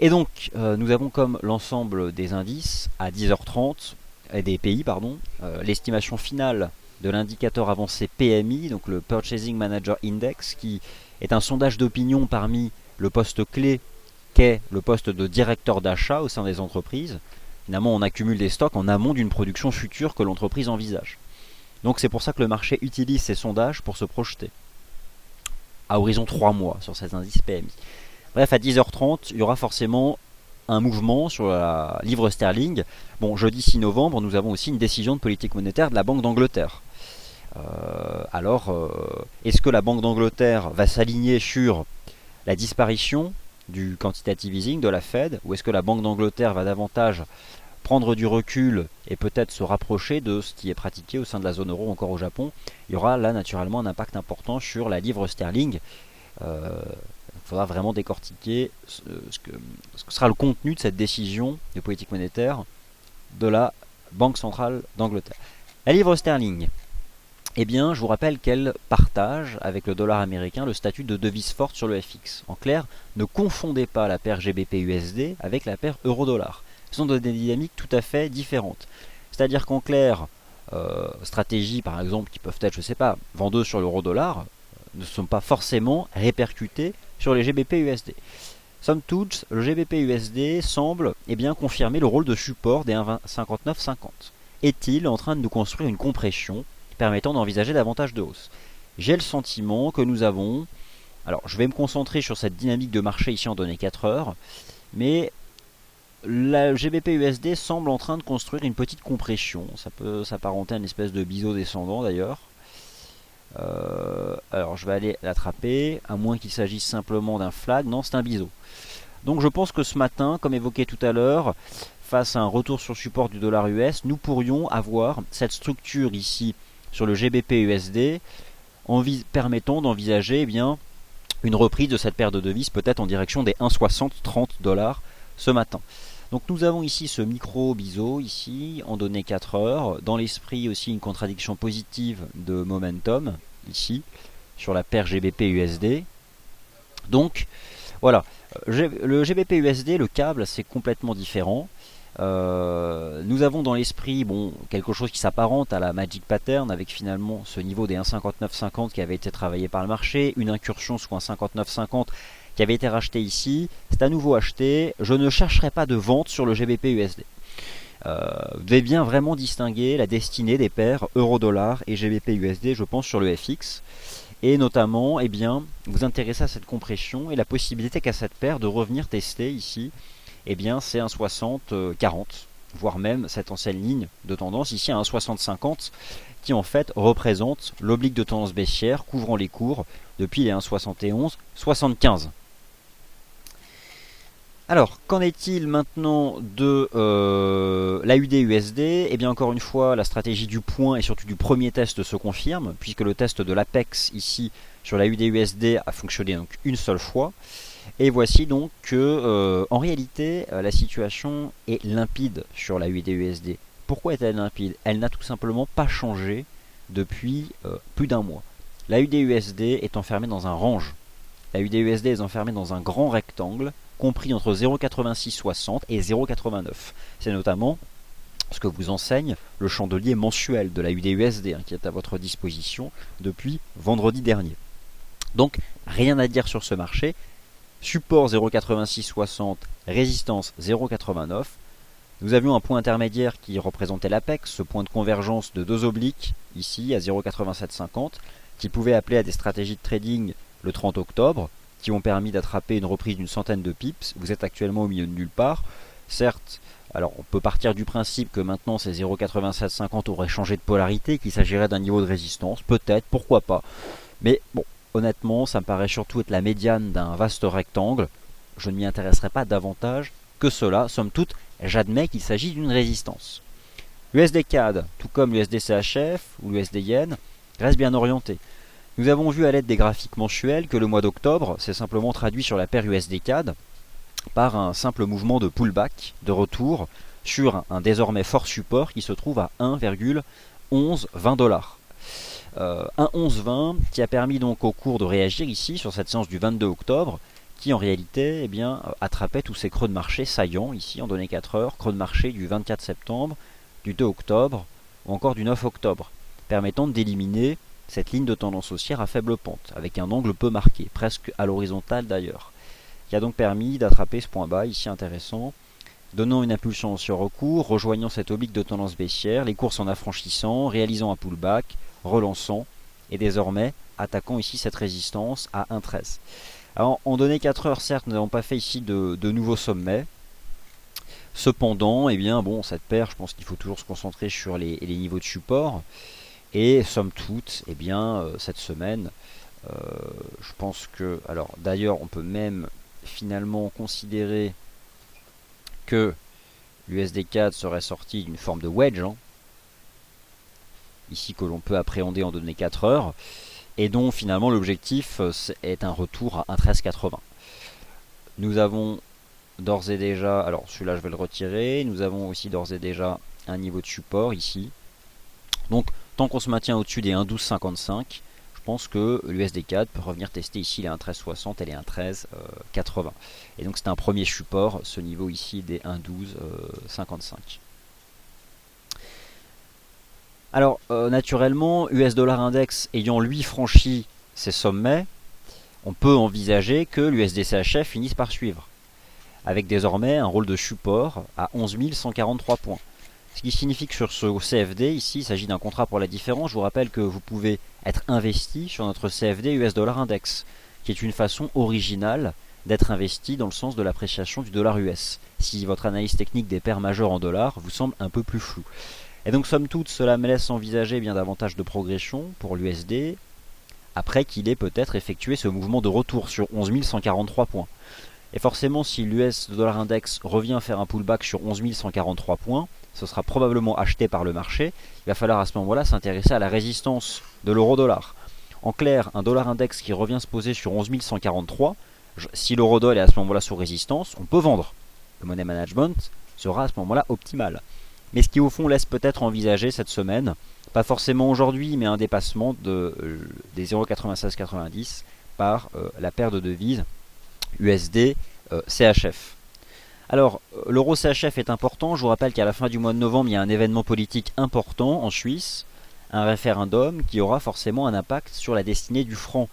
Et donc, nous avons comme l'ensemble des indices à 10h30, et des pays, pardon, l'estimation finale de l'indicateur avancé PMI, donc le Purchasing Manager Index, qui est un sondage d'opinion parmi le poste clé qu'est le poste de directeur d'achat au sein des entreprises. Finalement, on accumule des stocks en amont d'une production future que l'entreprise envisage. Donc c'est pour ça que le marché utilise ces sondages pour se projeter à horizon 3 mois sur cet indice PMI. Bref, à 10h30, il y aura forcément un mouvement sur la livre sterling. Bon, jeudi 6 novembre, nous avons aussi une décision de politique monétaire de la Banque d'Angleterre. Est-ce que la Banque d'Angleterre va s'aligner sur la disparition du quantitative easing de la Fed, ou est-ce que la Banque d'Angleterre va davantage prendre du recul et peut-être se rapprocher de ce qui est pratiqué au sein de la zone euro, encore au Japon? Il y aura là naturellement un impact important sur la livre sterling. Il faudra vraiment décortiquer ce que sera le contenu de cette décision de politique monétaire de la Banque centrale d'Angleterre. La livre sterling, eh bien, je vous rappelle qu'elle partage avec le dollar américain le statut de devise forte sur le FX. En clair, ne confondez pas la paire GBP-USD avec la paire euro-dollar. Ce sont des dynamiques tout à fait différentes. C'est-à-dire qu'en clair, stratégies par exemple qui peuvent être, je ne sais pas, vendeuses sur l'euro-dollar, ne sont pas forcément répercutées sur les GBP-USD. Somme toute, le GBP-USD semble confirmer le rôle de support des 1,2950. Est-il en train de nous construire une compression permettant d'envisager davantage de hausse? J'ai le sentiment que nous avons... Alors, je vais me concentrer sur cette dynamique de marché ici en données 4 heures, mais la GBP-USD semble en train de construire une petite compression. Ça peut s'apparenter à une espèce de biseau descendant d'ailleurs. Alors je vais aller l'attraper, à moins qu'il s'agisse simplement d'un flag. Non, c'est un biseau. Donc je pense que ce matin, comme évoqué tout à l'heure, face à un retour sur support du dollar US, nous pourrions avoir cette structure ici sur le GBP-USD permettant d'envisager une reprise de cette paire de devises peut-être en direction des 1,60-30 $ ce matin. Donc nous avons ici ce micro biseau ici en données 4 heures, dans l'esprit aussi une contradiction positive de momentum ici sur la paire GBP-USD. Donc voilà, le GBP-USD, le câble c'est complètement différent. Nous avons dans l'esprit quelque chose qui s'apparente à la Magic Pattern avec finalement ce niveau des 1,5950 qui avait été travaillé par le marché, une incursion sous 1,5950 qui avait été racheté ici, c'est à nouveau acheté. Je ne chercherai pas de vente sur le GBP-USD. Vous devez bien vraiment distinguer la destinée des paires euro-dollar et GBP-USD, je pense, sur le FX. Et notamment, vous intéresser à cette compression et la possibilité qu'a cette paire de revenir tester ici, c'est un 60-40, voire même cette ancienne ligne de tendance ici à un 60-50 qui en fait représente l'oblique de tendance baissière couvrant les cours depuis les 1,71-75. Alors, qu'en est-il maintenant de l'AUD-USD? Encore une fois, la stratégie du point et surtout du premier test se confirme, puisque le test de l'Apex ici sur l'AUD-USD a fonctionné donc une seule fois. Et voici donc que, en réalité, la situation est limpide sur l'AUD-USD. Pourquoi est-elle limpide? Elle n'a tout simplement pas changé depuis plus d'un mois. L'AUD-USD est enfermée dans un range. L'AUD-USD est enfermée dans un grand rectangle compris entre 0,8660 et 0,89. C'est notamment ce que vous enseigne le chandelier mensuel de l'AUD-USD qui est à votre disposition depuis vendredi dernier. Donc rien à dire sur ce marché. Support 0,8660, résistance 0,89. Nous avions un point intermédiaire qui représentait l'Apex, ce point de convergence de deux obliques ici à 0,8750 qui pouvait appeler à des stratégies de trading le 30 octobre qui ont permis d'attraper une reprise d'une centaine de pips. Vous êtes actuellement au milieu de nulle part. Certes, alors on peut partir du principe que maintenant ces 0,8750 auraient changé de polarité, qu'il s'agirait d'un niveau de résistance, peut-être, pourquoi pas. Mais bon, honnêtement, ça me paraît surtout être la médiane d'un vaste rectangle. Je ne m'y intéresserai pas davantage que cela. Somme toute, j'admets qu'il s'agit d'une résistance. L'USD CAD, tout comme l'USD CHF ou l'USD Yen, reste bien orienté. Nous avons vu à l'aide des graphiques mensuels que le mois d'octobre s'est simplement traduit sur la paire USD CAD par un simple mouvement de pullback, de retour, sur un désormais fort support qui se trouve à 1,1120$. 1,1120 qui a permis donc au cours de réagir ici sur cette séance du 22 octobre qui en réalité attrapait tous ces creux de marché saillants ici en données 4 heures, creux de marché du 24 septembre, du 2 octobre ou encore du 9 octobre, permettant d'éliminer cette ligne de tendance haussière à faible pente, avec un angle peu marqué, presque à l'horizontale d'ailleurs, qui a donc permis d'attraper ce point bas ici intéressant, donnant une impulsion sur recours, rejoignant cette oblique de tendance baissière, les courses en affranchissant, réalisant un pullback, relançant, et désormais attaquant ici cette résistance à 1,13. Alors en données 4 heures, certes, nous n'avons pas fait ici de nouveaux sommets. Cependant, cette paire, je pense qu'il faut toujours se concentrer sur les niveaux de support. Et somme toute, cette semaine, je pense que... Alors d'ailleurs, on peut même finalement considérer que l'USD CAD serait sorti d'une forme de wedge, ici que l'on peut appréhender en données 4 heures, et dont finalement l'objectif est un retour à 1,1380. Nous avons d'ores et déjà, alors celui-là je vais le retirer, nous avons aussi d'ores et déjà un niveau de support ici. Donc tant qu'on se maintient au-dessus des 1,1255, je pense que l'USD CAD peut revenir tester ici les 1,1360 et les 1,1380. Et donc c'est un premier support, ce niveau ici des 1,1255. Alors naturellement, US Dollar Index ayant lui franchi ses sommets, on peut envisager que l'USD CHF finisse par suivre, avec désormais un rôle de support à 11 143 points. Ce qui signifie que sur ce CFD, ici, il s'agit d'un contrat pour la différence. Je vous rappelle que vous pouvez être investi sur notre CFD US Dollar Index, qui est une façon originale d'être investi dans le sens de l'appréciation du dollar US, si votre analyse technique des paires majeures en dollars vous semble un peu plus floue. Et donc somme toute, cela me laisse envisager bien davantage de progression pour l'USD, après qu'il ait peut-être effectué ce mouvement de retour sur 11 143 points. Et forcément, si l'US Dollar Index revient faire un pullback sur 11 143 points, ce sera probablement acheté par le marché. Il va falloir à ce moment-là s'intéresser à la résistance de l'euro-dollar. En clair, un dollar index qui revient se poser sur 11 143, si l'euro-dollar est à ce moment-là sous résistance, on peut vendre. Le money management sera à ce moment-là optimal. Mais ce qui au fond laisse peut-être envisager cette semaine, pas forcément aujourd'hui, mais un dépassement des 0,9690 par la paire de devises USD CHF. Alors, l'euro CHF est important. Je vous rappelle qu'à la fin du mois de novembre, il y a un événement politique important en Suisse, un référendum qui aura forcément un impact sur la destinée du franc,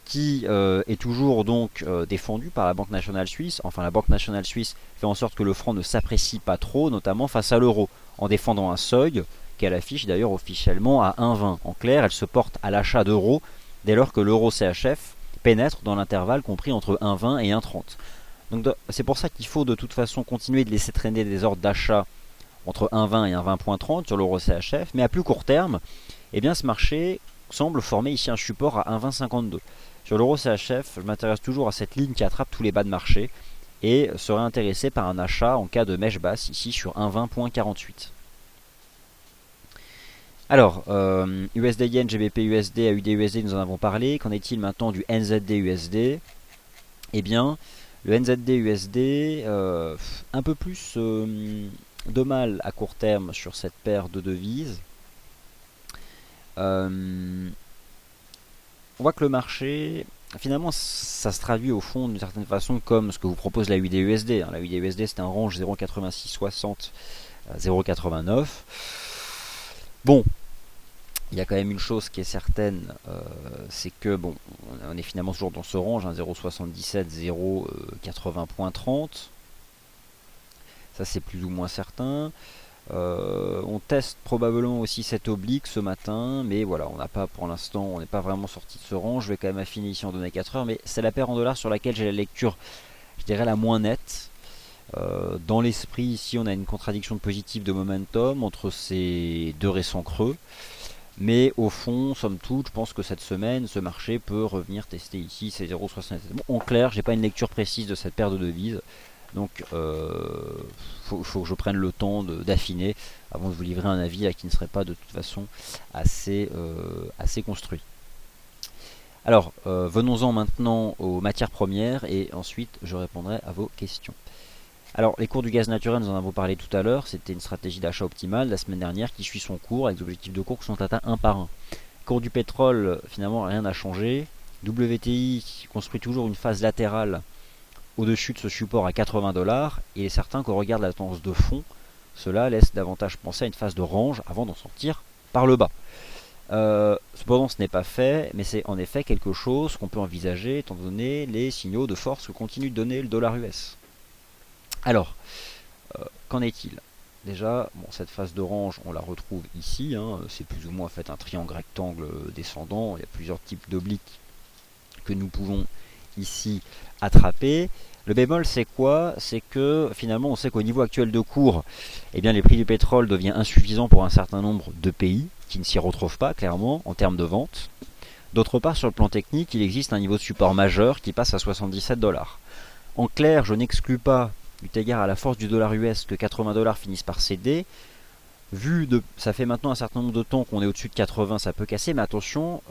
qui est toujours donc défendu par la Banque nationale suisse. Enfin, la Banque nationale suisse fait en sorte que le franc ne s'apprécie pas trop, notamment face à l'euro, en défendant un seuil qu'elle affiche d'ailleurs officiellement à 1,20. En clair, elle se porte à l'achat d'euros dès lors que l'euro CHF pénètre dans l'intervalle compris entre 1,20 et 1,30. Donc c'est pour ça qu'il faut de toute façon continuer de laisser traîner des ordres d'achat entre 1,20 et 1,20.30 sur l'euro CHF, mais à plus court terme, ce marché semble former ici un support à 1,2052. Sur l'euro CHF, je m'intéresse toujours à cette ligne qui attrape tous les bas de marché et serais intéressé par un achat en cas de mèche basse ici sur 1,20.48. Alors, USD Yen, GBP USD, AUD USD, nous en avons parlé. Qu'en est-il maintenant du NZD USD ? Le NZD USD, un peu plus de mal à court terme sur cette paire de devises. On voit que le marché, finalement, ça se traduit au fond d'une certaine façon comme ce que vous propose la UD USD. La UD USD, c'est un range 0,8660 à 0,89. Bon, il y a quand même une chose qui est certaine, c'est que on est finalement toujours dans ce range, 0,77, 0,80.30. Ça c'est plus ou moins certain. On teste probablement aussi cette oblique ce matin, mais voilà, on n'a pas pour l'instant, on n'est pas vraiment sorti de ce range. Je vais quand même affiner ici en données 4 heures, mais c'est la paire en dollars sur laquelle j'ai la lecture, je dirais la moins nette. Dans l'esprit ici, on a une contradiction positive de momentum entre ces deux récents creux. Mais au fond, somme toute, je pense que cette semaine, ce marché peut revenir tester ici ces 0,67. En clair, j'ai pas une lecture précise de cette paire de devises. Donc faut que je prenne le temps d'affiner avant de vous livrer un avis qui ne serait pas de toute façon assez construit. Alors venons-en maintenant aux matières premières et ensuite je répondrai à vos questions. Alors les cours du gaz naturel, nous en avons parlé tout à l'heure, c'était une stratégie d'achat optimale la semaine dernière qui suit son cours avec des objectifs de cours qui sont atteints un par un. Cours du pétrole, finalement rien n'a changé. WTI construit toujours une phase latérale au-dessus de ce support à 80 $, et il est certain qu'au regard de la tendance de fond, cela laisse davantage penser à une phase de range avant d'en sortir par le bas. Cependant ce n'est pas fait, mais c'est en effet quelque chose qu'on peut envisager étant donné les signaux de force que continue de donner le dollar US. Alors, qu'en est-il? Déjà, bon, cette phase de range, on la retrouve ici, hein, c'est plus ou moins en fait un triangle rectangle descendant, il y a plusieurs types d'obliques que nous pouvons ici attraper. Le bémol c'est quoi? C'est que finalement on sait qu'au niveau actuel de cours, eh bien, les prix du pétrole deviennent insuffisants pour un certain nombre de pays qui ne s'y retrouvent pas clairement en termes de vente. D'autre part, sur le plan technique, il existe un niveau de support majeur qui passe à 77 $. En clair, je n'exclus pas, eu égard à la force du dollar US, que 80 $ finissent par céder. Ça fait maintenant un certain nombre de temps qu'on est au-dessus de 80, ça peut casser, mais attention,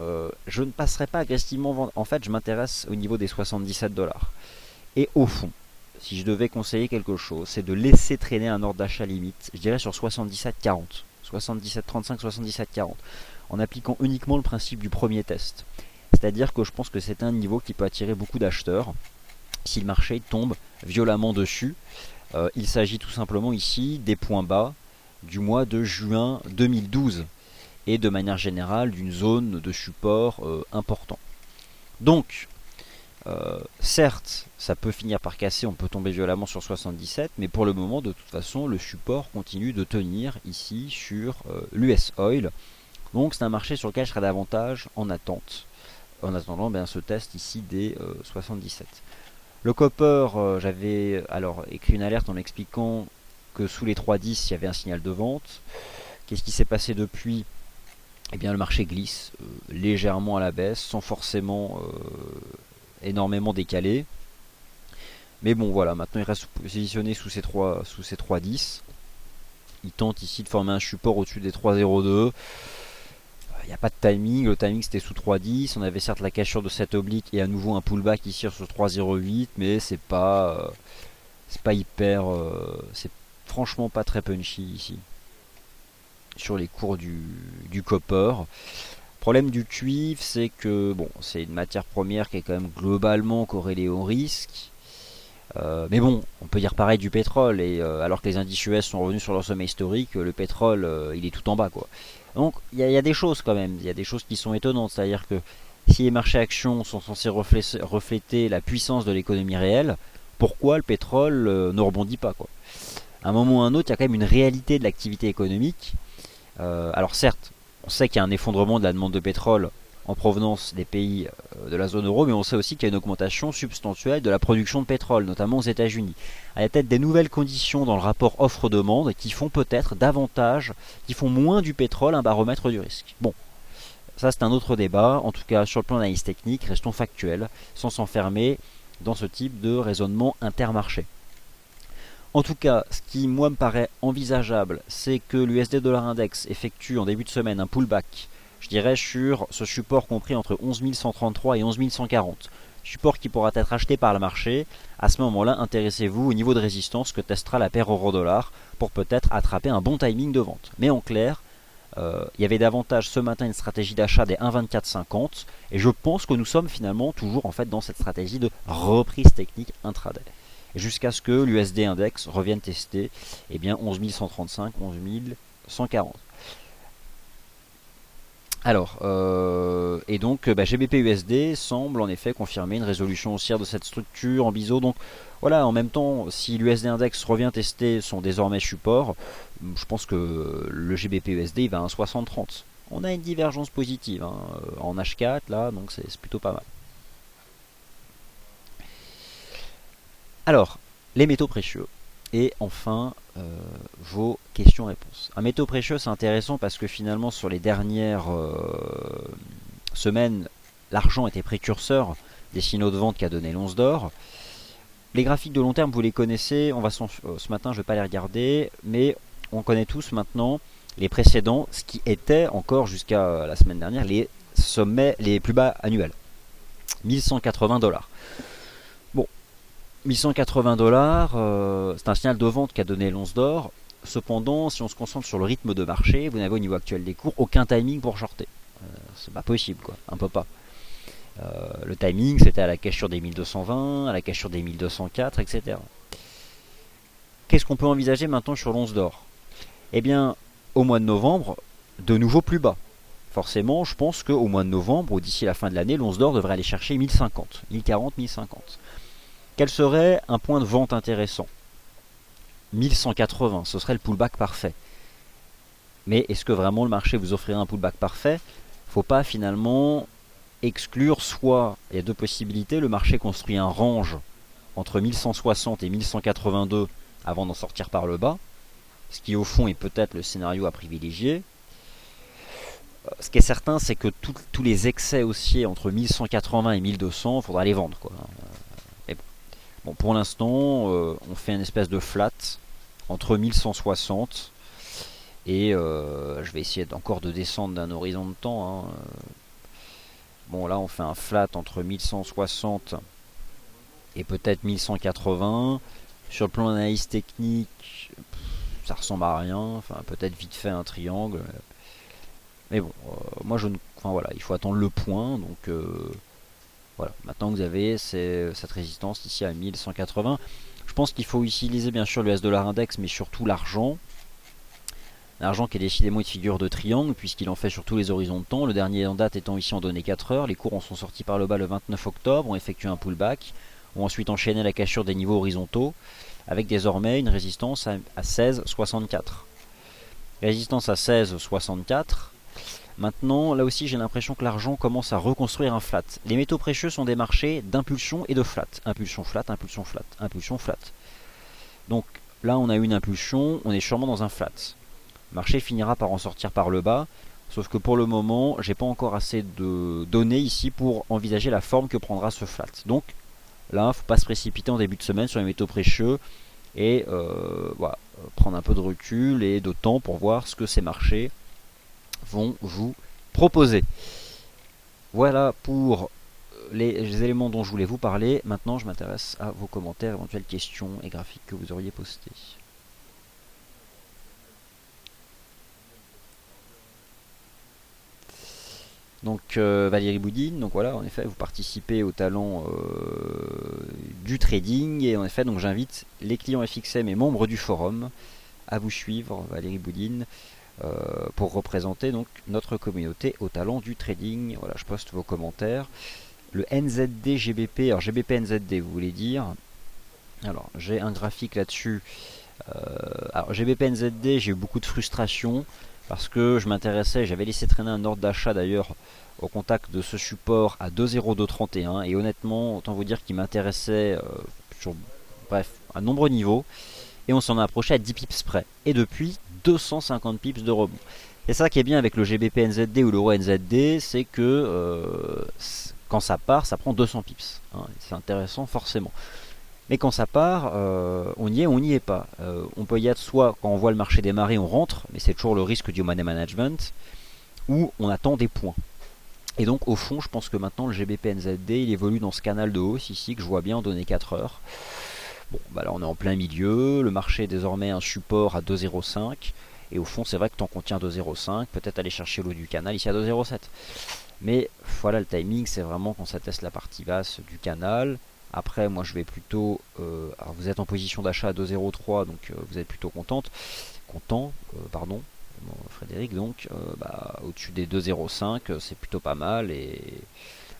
je ne passerai pas agressivement vendre. En fait, je m'intéresse au niveau des 77 $. Et au fond, si je devais conseiller quelque chose, c'est de laisser traîner un ordre d'achat limite, je dirais sur 77,40, 77,35, 77,40, en appliquant uniquement le principe du premier test. C'est-à-dire que je pense que c'est un niveau qui peut attirer beaucoup d'acheteurs si le marché tombe violemment dessus. Il s'agit tout simplement ici des points bas du mois de juin 2012 et de manière générale d'une zone de support important. Donc, certes, ça peut finir par casser, on peut tomber violemment sur 77, mais pour le moment, de toute façon, le support continue de tenir ici sur l'US Oil. Donc, c'est un marché sur lequel je serai davantage en attente, en attendant ce test ici des 77. Le copper, j'avais alors écrit une alerte en expliquant que sous les 3,10 il y avait un signal de vente. Qu'est-ce qui s'est passé depuis? Eh bien, le marché glisse légèrement à la baisse, sans forcément énormément décalé. Mais bon, voilà, maintenant il reste positionné sous ces 3,10. Il tente ici de former un support au-dessus des 3,02. Il n'y a pas de timing, le timing c'était sous 3,10. On avait certes la cassure de cette oblique et à nouveau un pullback ici sur 3,08, mais c'est pas hyper, c'est franchement pas très punchy ici sur les cours du copper. Problème du cuivre, c'est que bon, c'est une matière première qui est quand même globalement corrélée au risque. Mais bon, on peut dire pareil du pétrole, et alors que les indices US sont revenus sur leur sommet historique, le pétrole il est tout en bas quoi. Donc il y a des choses quand même, il y a des choses qui sont étonnantes, c'est-à-dire que si les marchés actions sont censés refléter la puissance de l'économie réelle, pourquoi le pétrole ne rebondit pas quoi? À un moment ou à un autre, il y a quand même une réalité de l'activité économique. Alors certes, on sait qu'il y a un effondrement de la demande de pétrole en provenance des pays de la zone euro, mais on sait aussi qu'il y a une augmentation substantielle de la production de pétrole, notamment aux États-Unis. Il y a peut-être des nouvelles conditions dans le rapport offre-demande qui font peut-être davantage, qui font moins du pétrole un baromètre du risque. Bon, ça c'est un autre débat. En tout cas, sur le plan d'analyse technique, restons factuels, sans s'enfermer dans ce type de raisonnement intermarché. En tout cas, ce qui moi me paraît envisageable, c'est que l'USD Dollar Index effectue en début de semaine un pullback, je dirais sur ce support compris entre 11 133 et 11 140. Support qui pourra être acheté par le marché. À ce moment-là, intéressez-vous au niveau de résistance que testera la paire euro-dollar pour peut-être attraper un bon timing de vente. Mais en clair, il y avait davantage ce matin une stratégie d'achat des 1,2450 et je pense que nous sommes finalement toujours en fait dans cette stratégie de reprise technique intraday. Jusqu'à ce que l'USD Index revienne tester 11 135, 11 140. Alors, et donc GBP USD semble en effet confirmer une résolution haussière de cette structure en biseau. Donc voilà, en même temps, si l'USD Index revient tester son désormais support, je pense que le GBP USD il va à 1,6030. On a une divergence positive hein, en H4 là, donc c'est plutôt pas mal. Alors, les métaux précieux. Et enfin, vos questions-réponses. Un métaux précieux, c'est intéressant parce que finalement, sur les dernières semaines, l'argent était précurseur des signaux de vente qu'a donné l'once d'or. les graphiques de long terme, vous les connaissez. Ce matin, je ne vais pas les regarder, mais on connaît tous maintenant les précédents, ce qui était encore jusqu'à la semaine dernière les sommets les plus bas annuels. 1180 $. Bon, 1180 $, c'est un signal de vente qu'a donné l'once d'or. Cependant, si on se concentre sur le rythme de marché, vous n'avez au niveau actuel des cours aucun timing pour shorter. C'est pas possible, quoi. Un peu pas. Le timing, c'était à la cache sur des 1220, à la cache sur des 1204, etc. Qu'est-ce qu'on peut envisager maintenant sur l'once d'or? Eh bien, au mois de novembre, de nouveau plus bas. Forcément, je pense qu'au mois de novembre, ou d'ici la fin de l'année, l'once d'or devrait aller chercher 1050, 1040, 1050. Quel serait un point de vente intéressant? 1180, ce serait le pullback parfait. Mais est-ce que vraiment le marché vous offrirait un pullback parfait? Faut pas finalement exclure, soit il y a deux possibilités, le marché construit un range entre 1160 et 1182 avant d'en sortir par le bas, ce qui au fond est peut-être le scénario à privilégier. Ce qui est certain, c'est que tous les excès haussiers entre 1180 et 1200, il faudra les vendre, quoi. Mais bon, pour l'instant, on fait une espèce de flat entre 1160 et je vais essayer encore de descendre d'un horizon de temps. Bon, là, on fait un flat entre 1160 et peut-être 1180. Sur le plan d'analyse technique, ça ressemble à rien. Enfin, peut-être vite fait un triangle. Mais bon, moi, enfin, voilà, il faut attendre le point. Donc, voilà. Maintenant que vous avez cette résistance ici à 1180, je pense qu'il faut utiliser bien sûr le US$ index, mais surtout l'argent. L'argent qui est décidément une figure de triangle, puisqu'il en fait sur tous les horizons de temps. Le dernier en date étant ici en données 4 heures. Les cours en sont sortis par le bas le 29 octobre, ont effectué un pullback, ont ensuite enchaîné la cassure des niveaux horizontaux, avec désormais une résistance à 16,64. Résistance à 16,64. Maintenant, là aussi, j'ai l'impression que l'argent commence à reconstruire un flat. Les métaux précieux sont des marchés d'impulsion et de flat. Impulsion flat, impulsion flat, impulsion flat. Donc là, on a une impulsion, on est sûrement dans un flat. Le marché finira par en sortir par le bas, sauf que pour le moment, j'ai pas encore assez de données ici pour envisager la forme que prendra ce flat. Donc là, il ne faut pas se précipiter en début de semaine sur les métaux précieux et voilà, prendre un peu de recul et de temps pour voir ce que ces marchés vont vous proposer. Voilà pour les éléments dont je voulais vous parler. Maintenant, je m'intéresse à vos commentaires, éventuelles questions et graphiques que vous auriez postés. Donc Valérie Boudine, donc voilà, en effet, vous participez au talent du trading et en effet, donc j'invite les clients FXM et membres du forum à vous suivre, Valérie Boudine, pour représenter donc notre communauté au talent du trading. Voilà, je poste vos commentaires. Le NZD GBP, alors GBP NZD, vous voulez dire? Alors j'ai un graphique là-dessus. Alors GBP NZD, j'ai eu beaucoup de frustration parce que je m'intéressais, j'avais laissé traîner un ordre d'achat d'ailleurs au contact de ce support à 2,0231 et honnêtement, autant vous dire qu'il m'intéressait sur bref, à nombreux niveaux et on s'en a approché à 10 pips près et depuis 250 pips de rebond. Et ça qui est bien avec le GBP NZD ou l'euro NZD, c'est que quand ça part, ça prend 200 pips. Hein, c'est intéressant forcément. Mais quand ça part, on y est, on n'y est pas. On peut y être soit quand on voit le marché démarrer, on rentre, mais c'est toujours le risque du money management, ou on attend des points. Et donc au fond, je pense que maintenant le GBP NZD, il évolue dans ce canal de hausse ici que je vois bien en données 4 heures. Bon, bah là on est en plein milieu, le marché est désormais un support à 2,05, et au fond c'est vrai que tant qu'on tient 2,05, peut-être aller chercher l'eau du canal ici à 2,07. Mais voilà, le timing, c'est vraiment quand ça teste la partie basse du canal. Après, moi je vais plutôt... alors vous êtes en position d'achat à 2,03, donc vous êtes plutôt content, pardon, Frédéric, donc au-dessus des 2,05, c'est plutôt pas mal. Et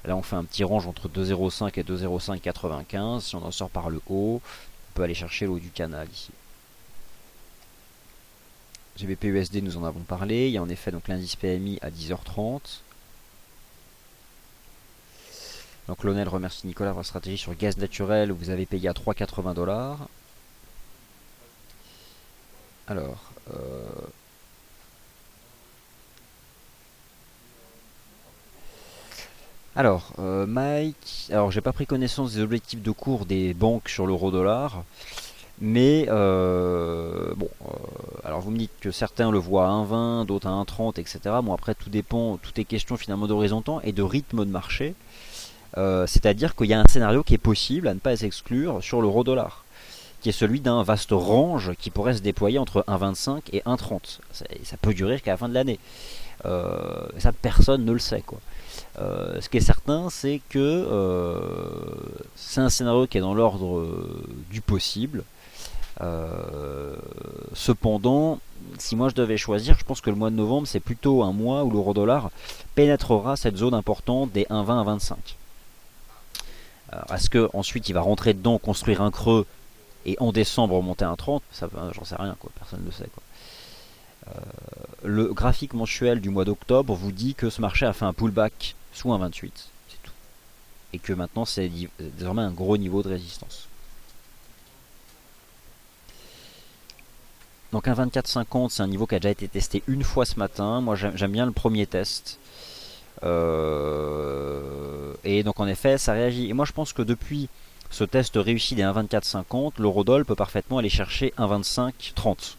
là on fait un petit range entre 2,05 et 2,0595. Si on en sort par le haut, on peut aller chercher le haut du canal ici. GBP USD, nous en avons parlé. Il y a en effet donc l'indice PMI à 10h30. Donc Lionel remercie Nicolas pour la stratégie sur gaz naturel. Vous avez payé à 3,80 $. Alors, Alors, Mike, alors j'ai pas pris connaissance des objectifs de cours des banques sur l'euro-dollar, mais bon, alors vous me dites que certains le voient à 1,20, d'autres à 1,30, etc. Bon, après tout dépend, tout est question finalement d'horizon temps et de rythme de marché. C'est-à-dire qu'il y a un scénario qui est possible à ne pas s'exclure sur l'euro-dollar, qui est celui d'un vaste range qui pourrait se déployer entre 1,25 et 1,30. Ça peut durer jusqu'à la fin de l'année. Ça, personne ne le sait, quoi. Ce qui est certain, c'est que c'est un scénario qui est dans l'ordre du possible. Cependant, si moi je devais choisir, je pense que le mois de novembre, c'est plutôt un mois où l'euro-dollar pénétrera cette zone importante des 1,20 à 25. Est-ce qu'ensuite il va rentrer dedans, construire un creux et en décembre remonter à 1,30? Ça, j'en sais rien, quoi. Personne ne le sait, quoi. Le graphique mensuel du mois d'octobre vous dit que ce marché a fait un pullback sous 1,28, c'est tout. Et que maintenant c'est désormais un gros niveau de résistance. Donc un 24,50, c'est un niveau qui a déjà été testé une fois ce matin. Moi j'aime bien le premier test. Et donc en effet ça réagit. Et moi je pense que depuis ce test réussi des 1,24,50, l'eurodoll peut parfaitement aller chercher 1,25,30.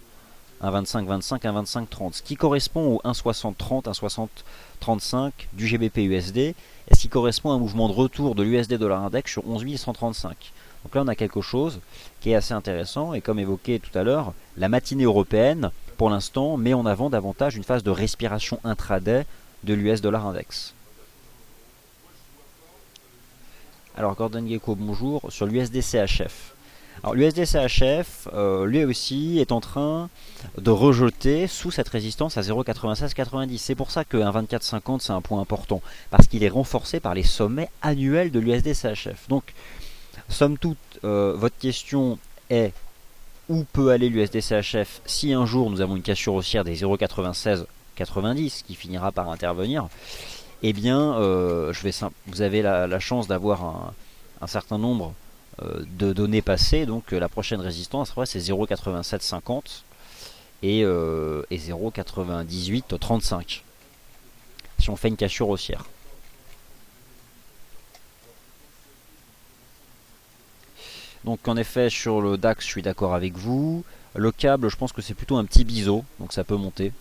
1,25,25, 1,25,30. Ce qui correspond au 1,60,30, 1,60,35 du GBP USD. Et ce qui correspond à un mouvement de retour de l'USD dollar index sur 11 135. Donc là on a quelque chose qui est assez intéressant. Et comme évoqué tout à l'heure, la matinée européenne, pour l'instant, met en avant davantage une phase de respiration intraday de l'US dollar index. Alors Gordon Gecko, bonjour. Sur l'USD CHF. Alors l'USD CHF, lui aussi, est en train de rejeter sous cette résistance à 0,9690. C'est pour ça qu'un 24,50 c'est un point important, parce qu'il est renforcé par les sommets annuels de l'USD CHF. Donc, somme toute, votre question est où peut aller l'USD CHF si un jour nous avons une cassure haussière des 0,9690 qui finira par intervenir. Eh bien, vous avez la chance d'avoir un certain nombre de données passées. Donc la prochaine résistance après c'est 0,8750 et 0,9835 si on fait une cassure haussière. Donc en effet sur le DAX je suis d'accord avec vous. Le câble je pense que c'est plutôt un petit biseau, donc ça peut monter.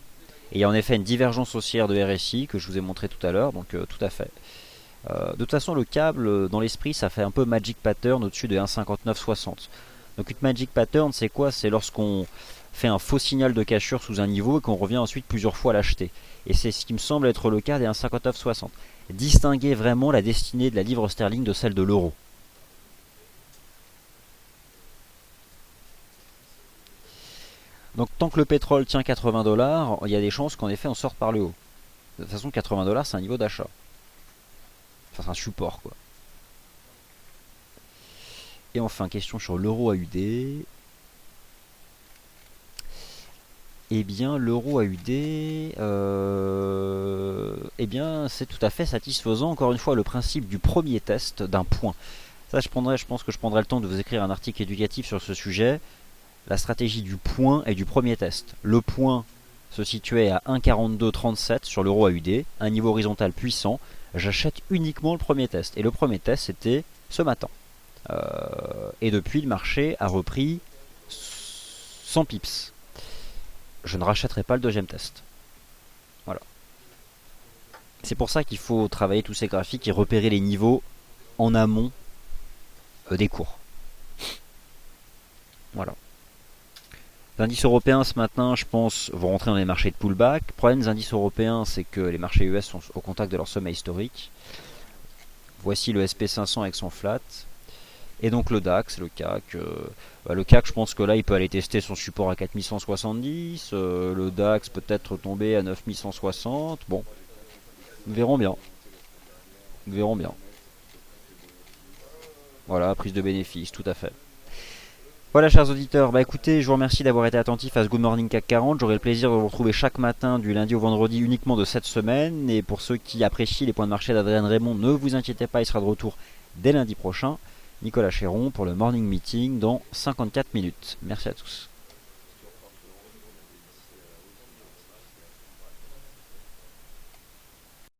Et il y a en effet une divergence haussière de RSI que je vous ai montré tout à l'heure, donc tout à fait. De toute façon le câble dans l'esprit ça fait un peu Magic Pattern au-dessus de 1,5960. Donc une Magic Pattern c'est quoi? C'est lorsqu'on fait un faux signal de cassure sous un niveau et qu'on revient ensuite plusieurs fois à l'acheter. Et c'est ce qui me semble être le cas des 1,5960. Distinguer vraiment la destinée de la livre sterling de celle de l'euro. Donc tant que le pétrole tient 80 $, il y a des chances qu'en effet on sorte par le haut. De toute façon 80 $ c'est un niveau d'achat. Enfin c'est un support quoi. Et enfin question sur l'euro AUD. Eh bien l'euro AUD, eh bien c'est tout à fait satisfaisant. Encore une fois le principe du premier test d'un point. Ça je pense que je prendrai le temps de vous écrire un article éducatif sur ce sujet. La stratégie du point et du premier test. Le point se situait à 1,4237 sur l'euro AUD, un niveau horizontal puissant. J'achète uniquement le premier test. Et le premier test c'était ce matin. Et depuis le marché a repris 100 pips. Je ne rachèterai pas le deuxième test. Voilà. C'est pour ça qu'il faut travailler tous ces graphiques et repérer les niveaux en amont des cours. Voilà. Les indices européens ce matin, je pense, vont rentrer dans les marchés de pullback. Le problème des indices européens, c'est que les marchés US sont au contact de leur sommet historique. Voici le SP500 avec son flat. Et donc le DAX, le CAC. Le CAC, je pense que là, il peut aller tester son support à 4170. Le DAX peut-être tomber à 9160. Bon, nous verrons bien. Nous verrons bien. Voilà, prise de bénéfice, tout à fait. Voilà chers auditeurs, écoutez, je vous remercie d'avoir été attentifs à ce Good Morning CAC 40. J'aurai le plaisir de vous retrouver chaque matin du lundi au vendredi uniquement de cette semaine. Et pour ceux qui apprécient les points de marché d'Adrien Raymond, ne vous inquiétez pas, il sera de retour dès lundi prochain. Nicolas Chéron pour le Morning Meeting dans 54 minutes. Merci à tous.